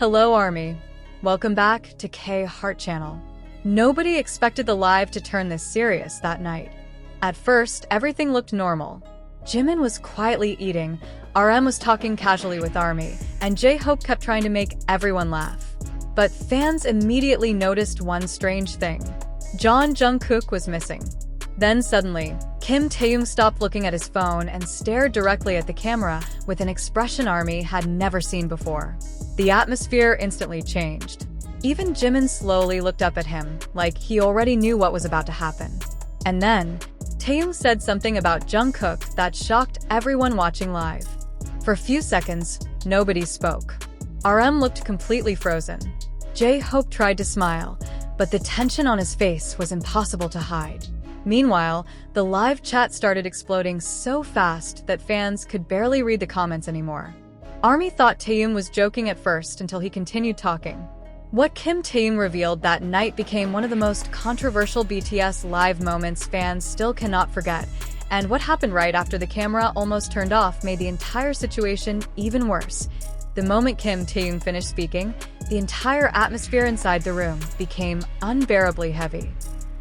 Hello Army, welcome back to K Heart Channel. Nobody expected the live to turn this serious that night. At first, everything looked normal. Jimin was quietly eating, RM was talking casually with Army, and J-Hope kept trying to make everyone laugh. But fans immediately noticed one strange thing. Jungkook was missing. Then suddenly, Taehyung stopped looking at his phone and stared directly at the camera with an expression Army had never seen before. The atmosphere instantly changed. Even Jimin slowly looked up at him, like he already knew what was about to happen. And then, Taehyung said something about Jungkook that shocked everyone watching live. For a few seconds, nobody spoke. RM looked completely frozen. J-Hope tried to smile, but the tension on his face was impossible to hide. Meanwhile, the live chat started exploding so fast that fans could barely read the comments anymore. Army thought Taehyung was joking at first until he continued talking. What Taehyung revealed that night became one of the most controversial BTS live moments fans still cannot forget, and what happened right after the camera almost turned off made the entire situation even worse. The moment Taehyung finished speaking, the entire atmosphere inside the room became unbearably heavy.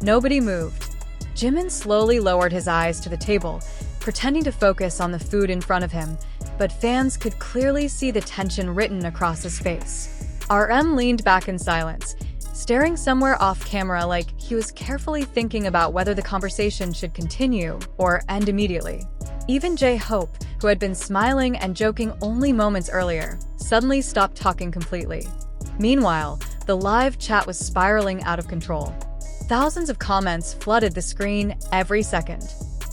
Nobody moved. Jimin slowly lowered his eyes to the table, pretending to focus on the food in front of him, but fans could clearly see the tension written across his face. RM leaned back in silence, staring somewhere off camera like he was carefully thinking about whether the conversation should continue or end immediately. Even J-Hope, who had been smiling and joking only moments earlier, suddenly stopped talking completely. Meanwhile, the live chat was spiraling out of control. Thousands of comments flooded the screen every second.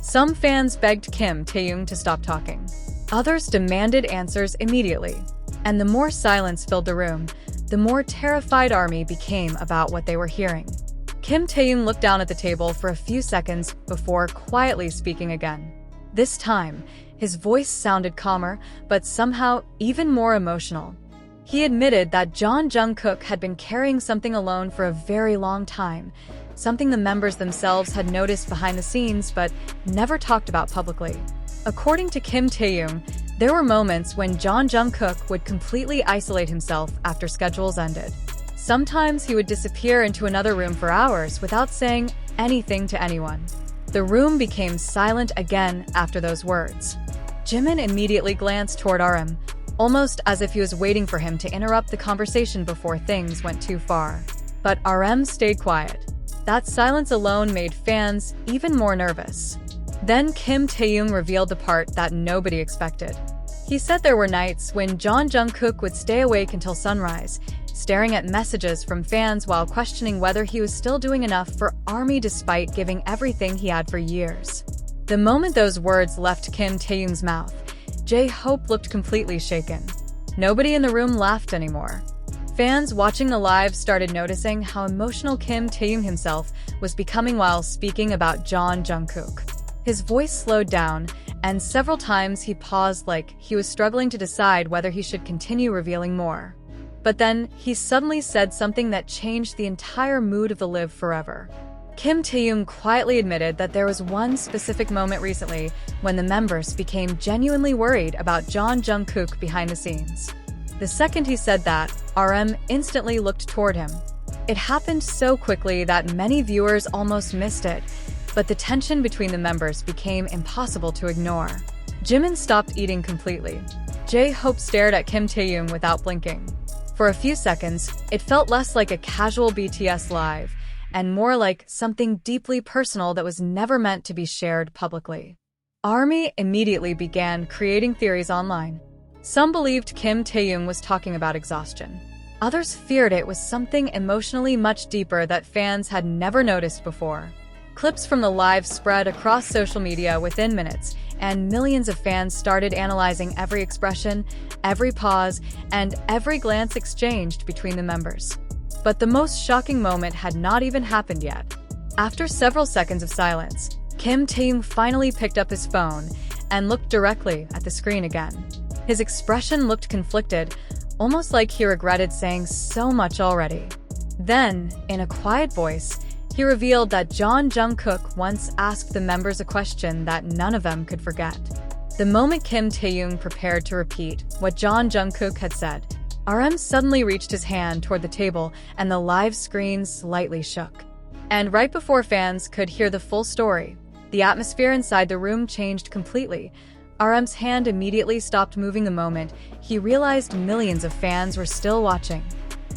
Some fans begged Taehyung to stop talking. Others demanded answers immediately. And the more silence filled the room, the more terrified Army became about what they were hearing. Taehyung looked down at the table for a few seconds before quietly speaking again. This time, his voice sounded calmer, but somehow even more emotional. He admitted that Jungkook had been carrying something alone for a very long time, something the members themselves had noticed behind the scenes but never talked about publicly. According to Taehyung, there were moments when Jungkook would completely isolate himself after schedules ended. Sometimes he would disappear into another room for hours without saying anything to anyone. The room became silent again after those words. Jimin immediately glanced toward RM, almost as if he was waiting for him to interrupt the conversation before things went too far. But RM stayed quiet. That silence alone made fans even more nervous. Then Taehyung revealed the part that nobody expected. He said there were nights when Jungkook would stay awake until sunrise, staring at messages from fans while questioning whether he was still doing enough for Army despite giving everything he had for years. The moment those words left Taehyung's mouth, J-Hope looked completely shaken. Nobody in the room laughed anymore. Fans watching the live started noticing how emotional Taehyung himself was becoming while speaking about Jungkook. His voice slowed down, and several times he paused like he was struggling to decide whether he should continue revealing more. But then, he suddenly said something that changed the entire mood of the live forever. Taehyung quietly admitted that there was one specific moment recently when the members became genuinely worried about Jungkook behind the scenes. The second he said that, RM instantly looked toward him. It happened so quickly that many viewers almost missed it, but the tension between the members became impossible to ignore. Jimin stopped eating completely. J-Hope stared at Taehyung without blinking. For a few seconds, it felt less like a casual BTS live, and more like something deeply personal that was never meant to be shared publicly. Army immediately began creating theories online. Some believed Taehyung was talking about exhaustion. Others feared it was something emotionally much deeper that fans had never noticed before. Clips from the live spread across social media within minutes, and millions of fans started analyzing every expression, every pause, and every glance exchanged between the members. But the most shocking moment had not even happened yet. After several seconds of silence, Taehyung finally picked up his phone and looked directly at the screen again. His expression looked conflicted, almost like he regretted saying so much already. Then, in a quiet voice, he revealed that Jungkook once asked the members a question that none of them could forget. The moment Taehyung prepared to repeat what Jungkook had said, RM suddenly reached his hand toward the table and the live screen slightly shook. And right before fans could hear the full story, the atmosphere inside the room changed completely. RM's hand immediately stopped moving the moment he realized millions of fans were still watching.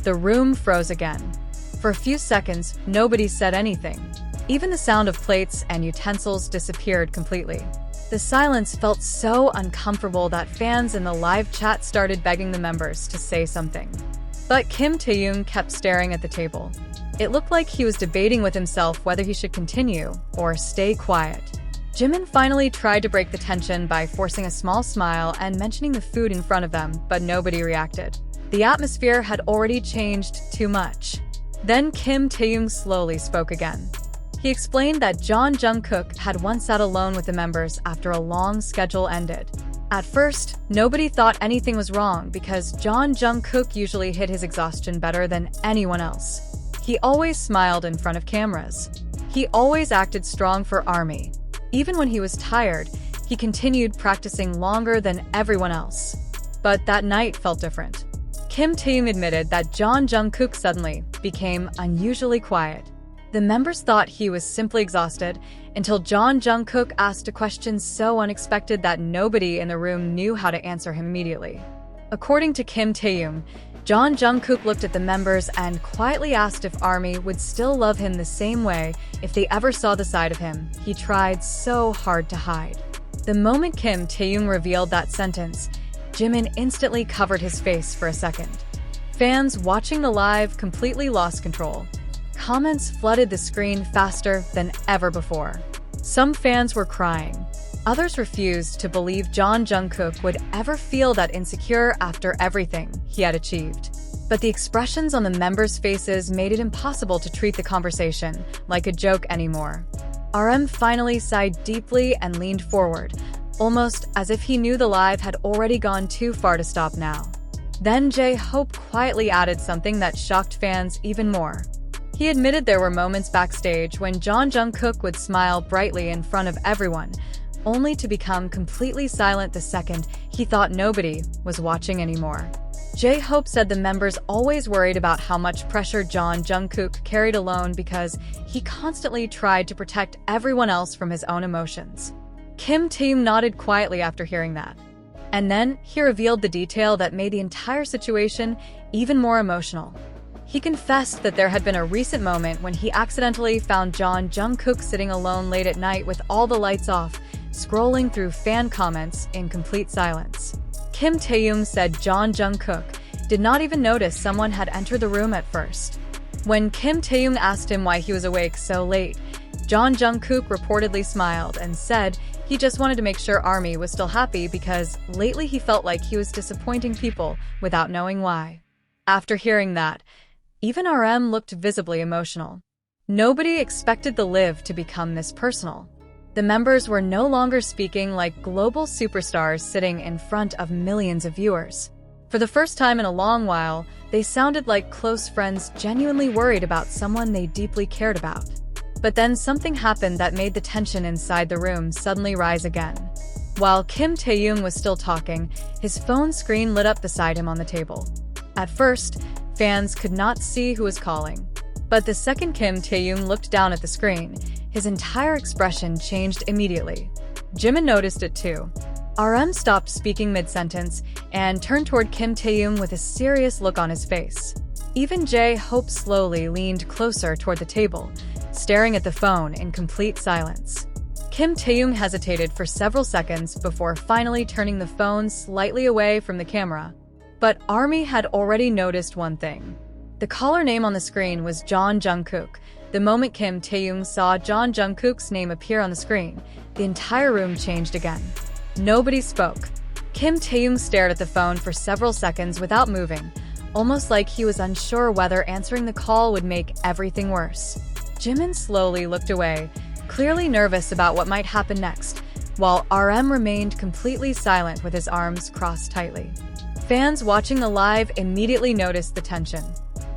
The room froze again. For a few seconds, nobody said anything. Even the sound of plates and utensils disappeared completely. The silence felt so uncomfortable that fans in the live chat started begging the members to say something. But Kim Taehyung kept staring at the table. It looked like he was debating with himself whether he should continue or stay quiet. Jimin finally tried to break the tension by forcing a small smile and mentioning the food in front of them, but nobody reacted. The atmosphere had already changed too much. Then Kim Taehyung slowly spoke again. He explained that Jungkook had once sat alone with the members after a long schedule ended. At first, nobody thought anything was wrong because Jungkook usually hid his exhaustion better than anyone else. He always smiled in front of cameras. He always acted strong for ARMY. Even when he was tired, he continued practicing longer than everyone else. But that night felt different. Kim Taehyung admitted that Jungkook suddenly became unusually quiet. The members thought he was simply exhausted until Jungkook asked a question so unexpected that nobody in the room knew how to answer him immediately. According to Kim Taehyung, Jungkook looked at the members and quietly asked if ARMY would still love him the same way if they ever saw the side of him he tried so hard to hide. The moment Kim Taehyung revealed that sentence, Jimin instantly covered his face for a second. Fans watching the live completely lost control. Comments flooded the screen faster than ever before. Some fans were crying. Others refused to believe Jungkook would ever feel that insecure after everything he had achieved. But the expressions on the members' faces made it impossible to treat the conversation like a joke anymore. RM finally sighed deeply and leaned forward, almost as if he knew the live had already gone too far to stop now. Then J-Hope quietly added something that shocked fans even more. He admitted there were moments backstage when Jungkook would smile brightly in front of everyone, only to become completely silent the second he thought nobody was watching anymore. J-Hope said the members always worried about how much pressure Jungkook carried alone because he constantly tried to protect everyone else from his own emotions. Kim Taehyung nodded quietly after hearing that. And then he revealed the detail that made the entire situation even more emotional. He confessed that there had been a recent moment when he accidentally found Jungkook sitting alone late at night with all the lights off, scrolling through fan comments in complete silence. Kim Taehyung said Jungkook did not even notice someone had entered the room at first. When Kim Taehyung asked him why he was awake so late, Jungkook reportedly smiled and said he just wanted to make sure ARMY was still happy because lately he felt like he was disappointing people without knowing why. After hearing that, even RM looked visibly emotional. Nobody expected the live to become this personal. The members were no longer speaking like global superstars sitting in front of millions of viewers. For the first time in a long while, they sounded like close friends genuinely worried about someone they deeply cared about. But then something happened that made the tension inside the room suddenly rise again. While Kim Taehyung was still talking, his phone screen lit up beside him on the table. At first, fans could not see who was calling. But the second Kim Taehyung looked down at the screen, his entire expression changed immediately. Jimin noticed it too. RM stopped speaking mid-sentence and turned toward Kim Taehyung with a serious look on his face. Even J-Hope slowly leaned closer toward the table, staring at the phone in complete silence. Kim Taehyung hesitated for several seconds before finally turning the phone slightly away from the camera. But ARMY had already noticed one thing. The caller name on the screen was Jungkook. The moment Kim Taehyung saw Jungkook's name appear on the screen, the entire room changed again. Nobody spoke. Kim Taehyung stared at the phone for several seconds without moving, almost like he was unsure whether answering the call would make everything worse. Jimin slowly looked away, clearly nervous about what might happen next, while RM remained completely silent with his arms crossed tightly. Fans watching the live immediately noticed the tension.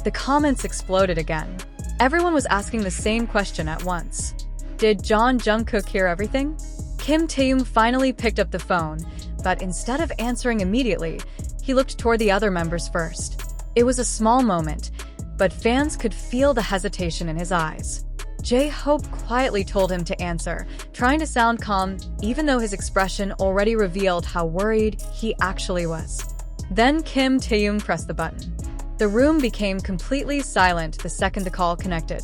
The comments exploded again. Everyone was asking the same question at once. Did Jungkook hear everything? Kim Taehyung finally picked up the phone, but instead of answering immediately, He looked toward the other members first. It was a small moment, but fans could feel the hesitation in his eyes. J-Hope quietly told him to answer, trying to sound calm even though his expression already revealed how worried he actually was. Then Kim Taehyung pressed the button. The room became completely silent the second the call connected.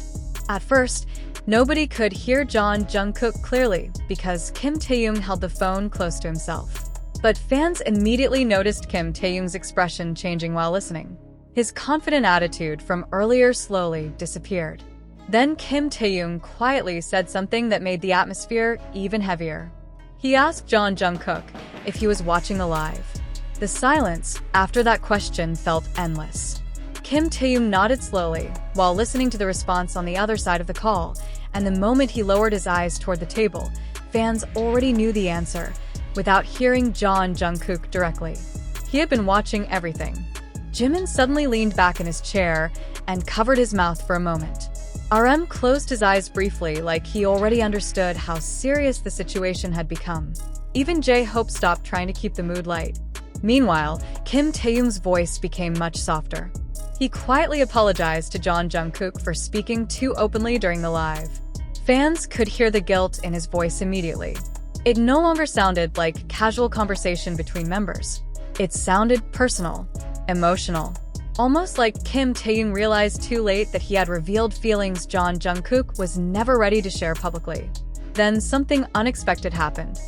At first, nobody could hear Jungkook clearly because Kim Taehyung held the phone close to himself. But fans immediately noticed Kim Taehyung's expression changing while listening. His confident attitude from earlier slowly disappeared. Then Kim Taehyung quietly said something that made the atmosphere even heavier. He asked Jungkook if he was watching the live. The silence after that question felt endless. Kim Taehyung nodded slowly while listening to the response on the other side of the call, and the moment he lowered his eyes toward the table, fans already knew the answer without hearing Jungkook directly. He had been watching everything. Jimin suddenly leaned back in his chair and covered his mouth for a moment. RM closed his eyes briefly like he already understood how serious the situation had become. Even J-Hope stopped trying to keep the mood light. Meanwhile, Kim Taehyung's voice became much softer. He quietly apologized to Jungkook for speaking too openly during the live. Fans could hear the guilt in his voice immediately. It no longer sounded like casual conversation between members. It sounded personal, emotional. Almost like Kim Taehyung realized too late that he had revealed feelings Jungkook was never ready to share publicly. Then something unexpected happened.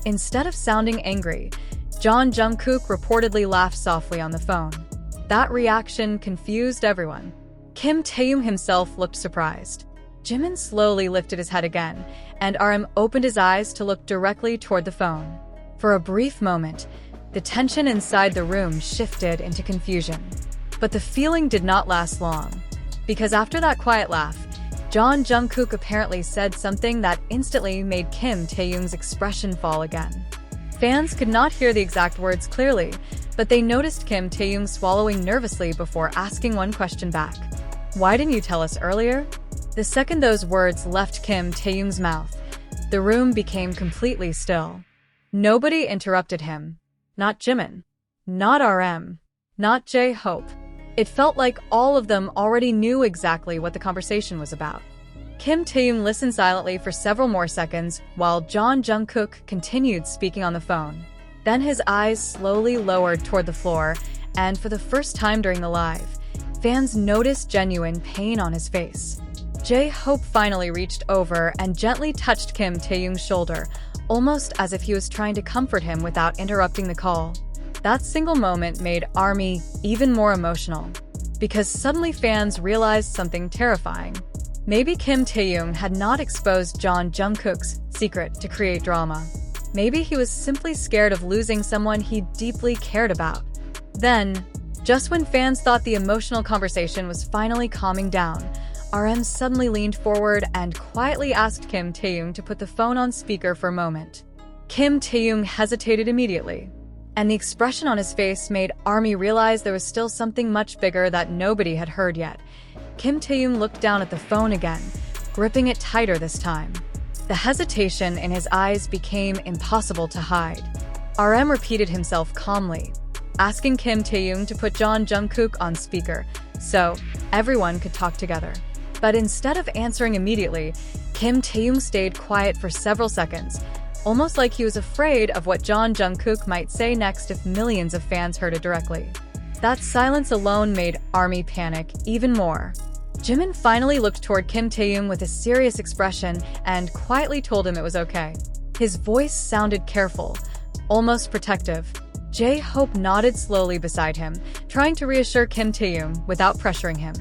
Instead of sounding angry, Jungkook reportedly laughed softly on the phone. That reaction confused everyone. Kim Taehyung himself looked surprised. Jimin slowly lifted his head again, and RM opened his eyes to look directly toward the phone. For a brief moment, the tension inside the room shifted into confusion. But the feeling did not last long, because after that quiet laugh, Jungkook apparently said something that instantly made Kim Taehyung's expression fall again. Fans could not hear the exact words clearly, but they noticed Kim Taehyung swallowing nervously before asking one question back. "Why didn't you tell us earlier?" The second those words left Kim Taehyung's mouth, the room became completely still. Nobody interrupted him. Not Jimin. Not RM. Not J-Hope. It felt like all of them already knew exactly what the conversation was about. Kim Taehyung listened silently for several more seconds while Jungkook continued speaking on the phone. Then his eyes slowly lowered toward the floor, and for the first time during the live, fans noticed genuine pain on his face. J-Hope finally reached over and gently touched Kim Taehyung's shoulder, almost as if he was trying to comfort him without interrupting the call. That single moment made ARMY even more emotional, because suddenly fans realized something terrifying. Maybe Kim Taehyung had not exposed Jungkook's secret to create drama. Maybe he was simply scared of losing someone he deeply cared about. Then, just when fans thought the emotional conversation was finally calming down, RM suddenly leaned forward and quietly asked Kim Taehyung to put the phone on speaker for a moment. Kim Taehyung hesitated immediately, and the expression on his face made ARMY realize there was still something much bigger that nobody had heard yet. Kim Taehyung looked down at the phone again, gripping it tighter this time. The hesitation in his eyes became impossible to hide. RM repeated himself calmly, asking Kim Taehyung to put Jungkook on speaker so everyone could talk together. But instead of answering immediately, Kim Taehyung stayed quiet for several seconds, almost like he was afraid of what Jungkook might say next if millions of fans heard it directly. That silence alone made ARMY panic even more. Jimin finally looked toward Kim Taehyung with a serious expression and quietly told him it was okay. His voice sounded careful, almost protective. J-Hope nodded slowly beside him, trying to reassure Kim Taehyung without pressuring him.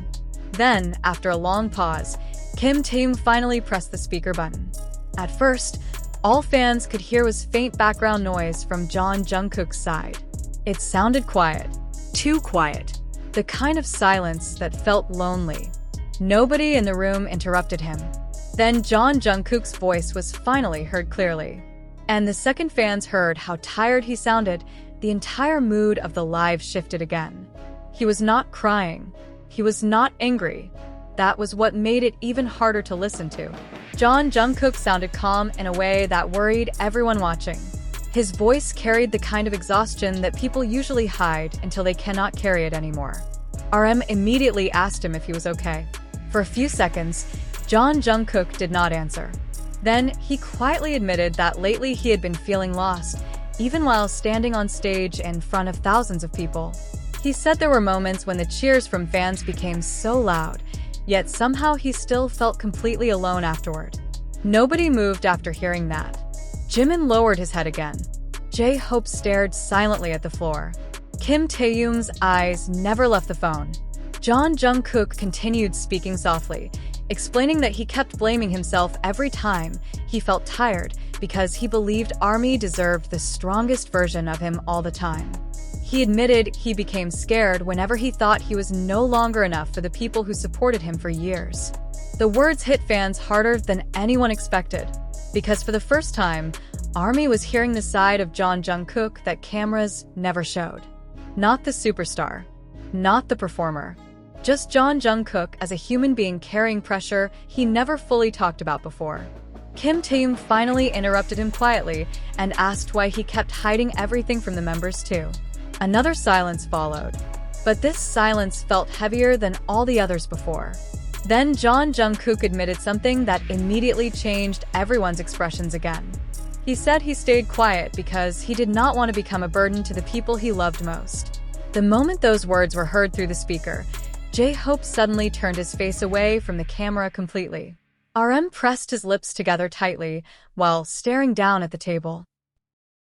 Then, after a long pause, Kim Taehyung finally pressed the speaker button. At first, all fans could hear was faint background noise from Jungkook's side. It sounded quiet. Too quiet. The kind of silence that felt lonely. Nobody in the room interrupted him. Then Jungkook's voice was finally heard clearly. And the second fans heard how tired he sounded, the entire mood of the live shifted again. He was not crying. He was not angry. That was what made it even harder to listen to. Jungkook sounded calm in a way that worried everyone watching. His voice carried the kind of exhaustion that people usually hide until they cannot carry it anymore. RM immediately asked him if he was okay. For a few seconds, Jungkook did not answer. Then, he quietly admitted that lately he had been feeling lost, even while standing on stage in front of thousands of people. He said there were moments when the cheers from fans became so loud, yet somehow he still felt completely alone afterward. Nobody moved after hearing that. Jimin lowered his head again. J-Hope stared silently at the floor. Kim Taehyung's eyes never left the phone. Jungkook continued speaking softly, explaining that he kept blaming himself every time he felt tired because he believed ARMY deserved the strongest version of him all the time. He admitted he became scared whenever he thought he was no longer enough for the people who supported him for years. The words hit fans harder than anyone expected, because for the first time, ARMY was hearing the side of Jungkook that cameras never showed. Not the superstar, not the performer, just Jungkook as a human being carrying pressure he never fully talked about before. Kim Taehyung finally interrupted him quietly and asked why he kept hiding everything from the members too. Another silence followed, but this silence felt heavier than all the others before. Then Jungkook admitted something that immediately changed everyone's expressions again. He said he stayed quiet because he did not want to become a burden to the people he loved most. The moment those words were heard through the speaker, J-Hope suddenly turned his face away from the camera completely. RM pressed his lips together tightly while staring down at the table.